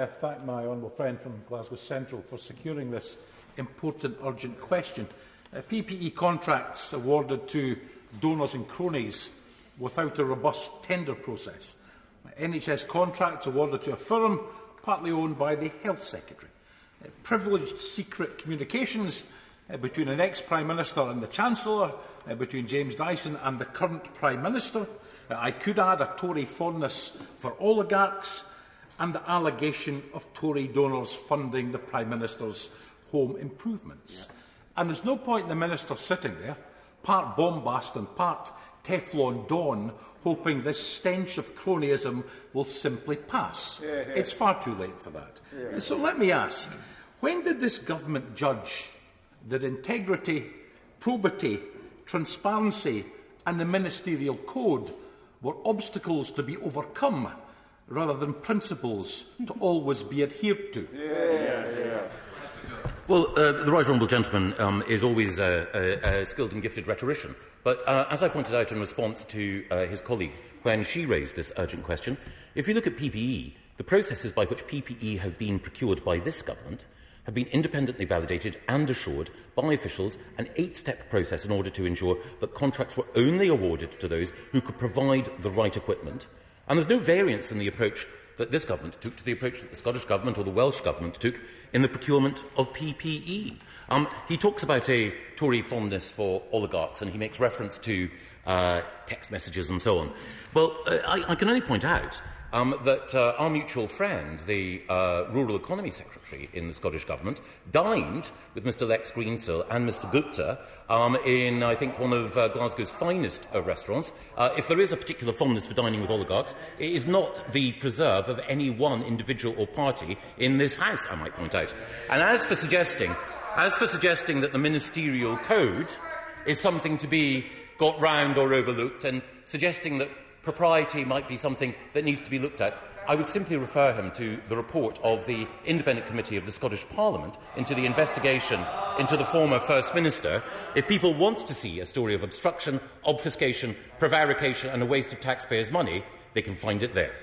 thank my honourable friend from Glasgow Central for securing this important, urgent question. PPE contracts awarded to donors and cronies without a robust tender process. NHS contracts awarded to a firm partly owned by the Health Secretary. Privileged secret communications between an ex-Prime Minister and the Chancellor, between James Dyson and the current Prime Minister. I could add a Tory fondness for oligarchs and the allegation of Tory donors funding the Prime Minister's home improvements. And there's no point in the Minister sitting there, part bombast and part Teflon Dawn, hoping this stench of cronyism will simply pass. It's far too late for that. So let me ask, when did this government judge that integrity, probity, transparency and the Ministerial Code were obstacles to be overcome rather than principles to always be adhered to? Well, the right honourable gentleman is always a skilled and gifted rhetorician. But as I pointed out in response to his colleague when she raised this urgent question, if you look at PPE, the processes by which PPE have been procured by this government have been independently validated and assured by officials, an 8-step process in order to ensure that contracts were only awarded to those who could provide the right equipment. And there's no variance in the approach that this government took to the approach that the Scottish Government or the Welsh Government took in the procurement of PPE. He talks about a Tory fondness for oligarchs and he makes reference to text messages and so on. Well, I can only point out that our mutual friend, the Rural Economy Secretary in the Scottish Government, dined with Mr Lex Greensill and Mr Gupta in, I think, one of Glasgow's finest restaurants. If there is a particular fondness for dining with oligarchs, it is not the preserve of any one individual or party in this House, I might point out. And as for suggesting that the Ministerial Code is something to be got round or overlooked, and suggesting that propriety might be something that needs to be looked at, I would simply refer him to the report of the Independent Committee of the Scottish Parliament into the investigation into the former First Minister. If people want to see a story of obstruction, obfuscation, prevarication and a waste of taxpayers' money, they can find it there.